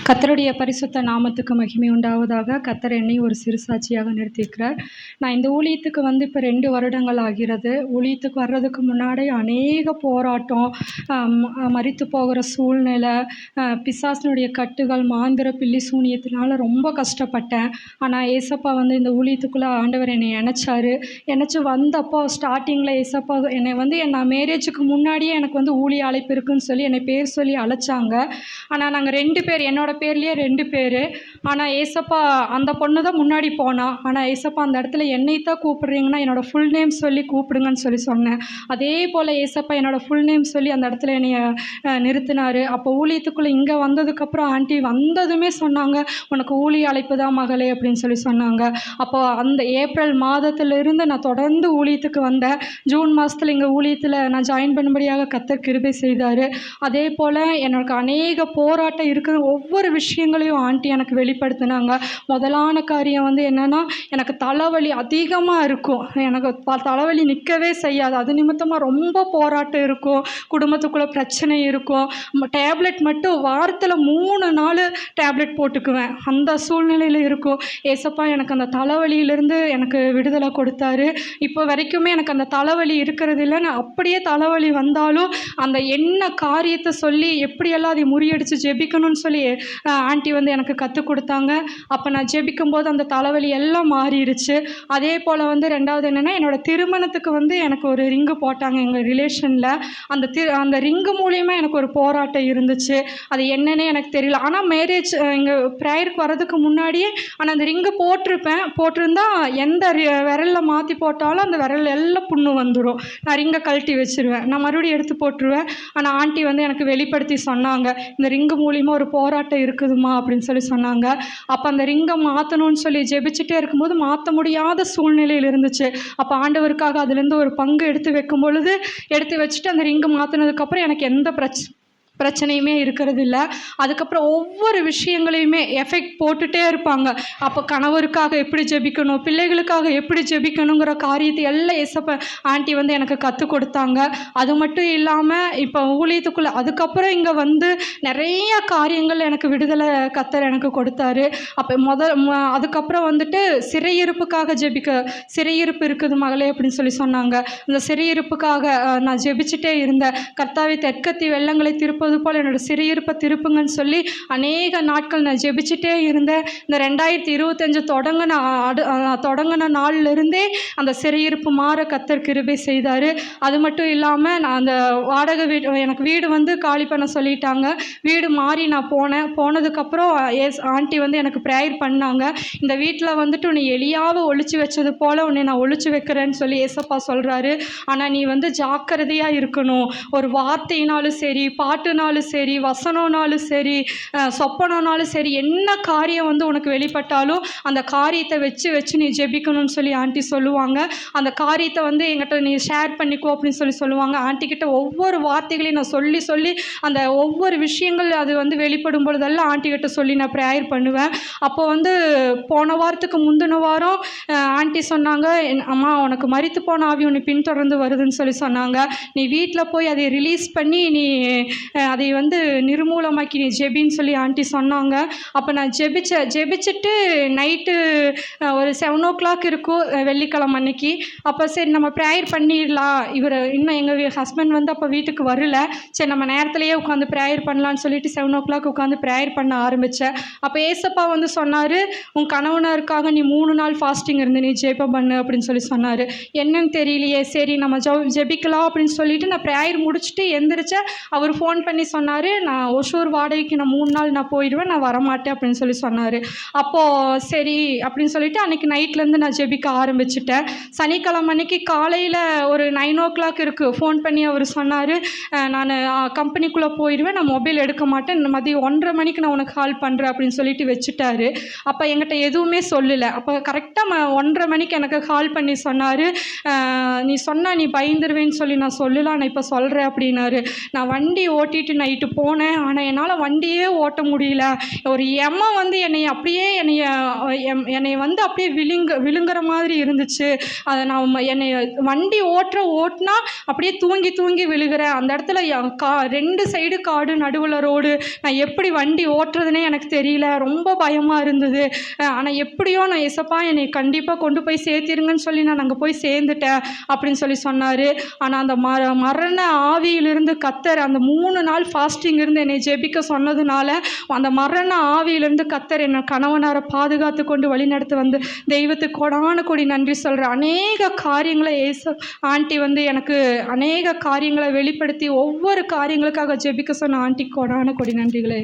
கர்த்தருடைய பரிசுத்த நாமத்துக்கு மகிமை உண்டாவதாக. கர்த்தர் என்னை ஒரு சிறு சாட்சியாக நிறுத்தியிருக்கிறார். நான் இந்த ஊழியத்துக்கு வந்து இப்போ 2 வருடங்கள் ஆகிறது. ஊழியத்துக்கு வர்றதுக்கு முன்னாடி அநேக போராட்டம், மரித்து போகிற சூழ்நிலை, பிசாசினுடைய கட்டுகள், மாந்திர பில்லி சூனியத்தினால ரொம்ப கஷ்டப்பட்டேன். ஆனால் ஏசப்பா வந்து இந்த ஊழியத்துக்குள்ளே ஆண்டவர் என்னை இணைச்சாரு. இணைச்சி வந்தப்போ ஸ்டார்டிங்கில் ஏசப்பா என்னை வந்து நான் மேரேஜுக்கு முன்னாடியே எனக்கு வந்து ஊழிய அழைப்பு இருக்குன்னு சொல்லி என்னை பேர் சொல்லி அழைச்சாங்க. ஆனால் நாங்கள் 2 பேர், என்னோட பேர்லேயே 2 பேர். ஆனால் ஏசப்பா அந்த பொண்ணு தான் முன்னாடி போனா. ஆனால் ஏசப்பா அந்த இடத்துல என்னை தான் கூப்பிடுறீங்கன்னா என்னோடய ஃபுல் நேம் சொல்லி கூப்பிடுங்கன்னு சொல்லி சொன்னேன். அதே போல் ஏசப்பா என்னோடய ஃபுல் நேம் சொல்லி அந்த இடத்துல என்னை நிறுத்தினார். அப்போ ஊழியத்துக்குள்ளே இங்கே வந்ததுக்கப்புறம் ஆண்டி வந்ததுமே சொன்னாங்க, உனக்கு ஊழிய அழைப்பு தான் மகளே அப்படின்னு சொல்லி சொன்னாங்க. அப்போ அந்த ஏப்ரல் மாதத்திலிருந்து நான் தொடர்ந்து ஊழியத்துக்கு வந்தேன். ஜூன் மாதத்தில் இங்கே ஊழியத்தில் நான் ஜாயின் பண்ணும்படியாக கர்த்தர் கிருபை செய்தார். அதே போல் எனக்கு அநேக போராட்டம் இருக்குது. ஒவ்வொரு விஷயங்களையும் ஆண்டி எனக்கு வெளிப்படுத்தினாங்க. முதலான காரியம் வந்து என்னென்னா, எனக்கு தலைவலி அதிகமாக இருக்கும். எனக்கு தலைவலி நிற்கவே செய்யாது. அது நிமித்தமாக ரொம்ப போராட்டம் இருக்கும். குடும்பத்துக்குள்ளே பிரச்சனை இருக்கும். டேப்லெட் மட்டும் வாரத்தில் 3 நாள் டேப்லெட் போட்டுக்குவேன். அந்த சூழ்நிலையில் இருக்கும். ஏசப்பா எனக்கு அந்த தலைவலியிலேருந்து எனக்கு விடுதலை கொடுத்தாரு. இப்போ வரைக்குமே எனக்கு அந்த தலைவலி இருக்கிறது இல்லை. நான் அப்படியே தலைவலி வந்தாலும் அந்த என்ன காரியத்தை சொல்லி எப்படியெல்லாம் அதை முறியடித்து ஜெபிக்கணும்னு சொல்லி ஆண்டி வந்து எனக்கு கற்றுக் கொடுத்தாங்க. அப்போ நான் ஜெபிக்கும்போது அந்த தலைவலி எல்லாம் மாறிடுச்சு. அதே போல் வந்து 2வது என்னென்னா, என்னோடய திருமணத்துக்கு வந்து எனக்கு ஒரு ரிங்கு போட்டாங்க எங்கள் ரிலேஷனில். அந்த ரிங்கு மூலியமாக எனக்கு ஒரு போராட்டம் இருந்துச்சு. அது என்னன்னே எனக்கு தெரியல. ஆனால் மேரேஜ் இங்கே ப்ரேயருக்கு வர்றதுக்கு முன்னாடியே ஆனால் அந்த ரிங்கு போட்டிருந்தா எந்த விரலில் மாற்றி போட்டாலும் அந்த விரல் எல்லாம் புண்ணு வந்துடும். நான் ரிங்கை கழட்டி வச்சுருவேன். நான் மறுபடியும் எடுத்து போட்டுருவேன். ஆனால் ஆண்டி வந்து எனக்கு வெளிப்படுத்தி சொன்னாங்க, இந்த ரிங்கு மூலியமாக ஒரு போராட்டம் இருக்குதுமா அப்படின்னு சொல்லி சொன்னாங்க. அப்போ அந்த ரிங்கை மாற்றணும்னு சொல்லி ஜெபிச்சுட்டே இருக்கும்போது மாற்ற முடியாத சூழ்நிலையில் இருந்துச்சு. அப்போ ஆண்டவருக்காக அதுலேருந்து ஒரு பங்கு எடுத்து வைக்கும் பொழுது எடுத்து வச்சுட்டு அந்த ரிங்கு மாற்றினதுக்கப்புறம் எனக்கு எந்த பிரச்சனையுமே இருக்கிறது இல்லை. அதுக்கப்புறம் ஒவ்வொரு விஷயங்களையுமே எஃபெக்ட் போட்டுகிட்டே இருப்பாங்க. அப்போ கணவருக்காக எப்படி ஜெபிக்கணும், பிள்ளைகளுக்காக எப்படி ஜெபிக்கணுங்கிற காரியத்தை எல்லாம் ஏசப்பா ஆண்டி வந்து எனக்கு கற்றுக் கொடுத்தாங்க. அது மட்டும் இல்லாமல் இப்போ ஊழியத்துக்குள்ளே அதுக்கப்புறம் இங்கே வந்து நிறைய காரியங்கள் எனக்கு விடுதலை கர்த்தர் எனக்கு கொடுத்தாரு. அப்போ அதுக்கப்புறம் வந்துட்டு சிறையிருப்புக்காக சிறையிருப்பு இருக்குது மகளே அப்படின்னு சொல்லி சொன்னாங்க. இந்த சிறையிருப்புக்காக நான் ஜெபிச்சுட்டே இருந்தேன். கர்த்தாவே தெற்கத்தி வெள்ளங்களை திருப்பது போல் என்னோட சிறையிருப்பை திருப்புங்கன்னு சொல்லி அநேக நாட்கள் நான் ஜெபிச்சுட்டே இருந்தேன். இந்த 2025 தொடங்கின நாள்லேருந்தே அந்த சிறையிருப்பு மாற கர்த்தர் கிருபை செய்தார். அது மட்டும் இல்லாமல் நான் அந்த வாடகை எனக்கு வீடு வந்து காலி பண்ண சொல்லிட்டாங்க. வீடு மாறி நான் போனதுக்கப்புறம் ஆண்டி வந்து எனக்கு ப்ரேயர் பண்ணாங்க. இந்த வீட்டில் வந்துட்டு உன்னை எலியாவை ஒழிச்சு வச்சது போல் உன்னை நான் ஒழிச்சு வைக்கிறேன்னு சொல்லி ஏசப்பா சொல்கிறாரு. ஆனால் நீ வந்து ஜாக்கிரதையாக இருக்கணும். ஒரு வார்த்தையினாலும் சரி, பாட்டுனாலும் சரி, வசனம்னாலும் சரி, சொப்பனம்னாலும் சரி, என்ன காரியம் வந்து உனக்கு வெளிப்பட்டாலும் அந்த காரியத்தை வச்சு நீ ஜெபிக்கணும்னு சொல்லி ஆண்டி சொல்லுவாங்க. அந்த காரியத்தை வந்து என்கிட்ட நீ ஷேர் பண்ணிக்கோ அப்படின்னு சொல்லி சொல்லுவாங்க. ஆண்டிக்கிட்ட ஒவ்வொரு வார்த்தைகளையும் நான் சொல்லி அந்த ஒவ்வொரு விஷயங்கள் அது வந்து வெளிப்படும் பொழுதெல்லாம் ஆண்டிக்கிட்ட சொல்லி நான் ப்ரேயர் பண்ணுவேன். அப்போ வந்து போன வாரத்துக்கு முந்தின வாரம் ஆண்டி சொன்னாங்க, அம்மா உனக்கு மரித்து போன ஆவி உன்னை பின்தொடர்ந்து வருதுன்னு சொல்லி சொன்னாங்க. நீ வீட்டில் போய் அதை ரிலீஸ் பண்ணி நீ அதை வந்து நிர்மூலமாக்கி நீ ஜெபின்னு சொல்லி ஆண்டி சொன்னாங்க. அப்போ நான் ஜெபிச்சுட்டு நைட்டு ஒரு 7 o'clock இருக்கும் வெள்ளிக்கிழமை அன்னைக்கு. அப்போ சரி நம்ம ப்ரேயர் பண்ணிடலாம், இவர் இன்னும் எங்கள் ஹஸ்பண்ட் வந்து அப்போ வீட்டுக்கு வரல, சரி நம்ம நேரத்துலையே உட்காந்து ப்ரேயர் பண்ணலான்னு சொல்லிட்டு 7 o'clock உட்காந்து ப்ரேயர் பண்ண ஆரம்பித்தேன். அப்போ ஏசப்பா வந்து சொன்னார், உன் கணவனருக்காக நீ 3 நாள் ஃபாஸ்டிங் இருந்து நீ ஜெபம் பண்ணு அப்படின்னு சொல்லி சொன்னார். என்னன்னு தெரியலையே, சரி நம்ம ஜெபிக்கலாம் அப்படின்னு சொல்லிட்டு நான் ப்ரேயர் முடிச்சுட்டு எந்திரிச்சேன். அவர் ஃபோன் பண்ணி சொன்னார், நான் ஒசூர் வாடகைக்கு நான் 3 நாள் நான் போயிடுவேன், நான் வரமாட்டேன் அப்படின்னு சொல்லி சொன்னார். அப்போது சரி அப்படின்னு சொல்லிட்டு அன்றைக்கி நைட்லேருந்து நான் ஜெபிக்க ஆரம்பிச்சிட்டேன். சனிக்கிழமை அன்னைக்கு காலையில் ஒரு 9 o'clock இருக்குது ஃபோன் பண்ணி அவர் சொன்னார், நான் கம்பெனிக்குள்ளே போயிடுவேன், நான் மொபைல் எடுக்க மாட்டேன், மதியம் 1:30 மணிக்கு நான் உனக்கு கால் பண்ணுறேன் அப்படின்னு சொல்லிட்டு வச்சுட்டாரு. அப்போ என்கிட்ட எதுவுமே சொல்லலை. அப்போ கரெக்டாக 1:30 மணிக்கு எனக்கு கால் பண்ணி சொன்னார், நீ சொன்னால் நீ பயந்துருவேன்னு சொல்லி நான் சொல்லலாம், நான் இப்போ சொல்கிறேன் அப்படின்னாரு. நான் வண்டி ஓட்டிட்டு ஓட்டிட்டு நைட்டு போனேன். ஆனால் என்னால் வண்டியே ஓட்ட முடியல. ஒரு எம வந்து என்னைய வந்து அப்படியே விழுங்குற மாதிரி இருந்துச்சு. அதை நான் என்னைய வண்டி ஓட்டுனா அப்படியே தூங்கி தூங்கி விழுகிறேன். அந்த இடத்துல 2 சைடு காடு, நடுவில் ரோடு. நான் எப்படி வண்டி ஓட்டுறதுனே எனக்கு தெரியல. ரொம்ப பயமாக இருந்தது. ஆனால் எப்படியோ நான் ஏசப்பா என்னை கண்டிப்பாக கொண்டு போய் சேர்த்திருங்கன்னு சொல்லி நான் அங்கே போய் சேர்ந்துட்டேன் அப்படின்னு சொல்லி சொன்னார். ஆனால் அந்த மரண ஆவியிலிருந்து கத்தர் அந்த 3 நாள் ஃபாஸ்டிங் இருந்து என்னை ஜெபிக்க சொன்னதுனால அந்த மரண ஆவியிலிருந்து கத்தர் என்னை கணவனாரை பாதுகாத்து கொண்டு வழிநடத்து வந்து தெய்வத்துக்கு கோடான கோடி நன்றி சொல்கிறேன். அநேக காரியங்களை ஆண்டி வந்து எனக்கு அநேக காரியங்களை வெளிப்படுத்தி ஒவ்வொரு காரியங்களுக்காக ஜெபிக்க சொன்ன ஆண்டிக்கு கோடான கோடி நன்றிகளே.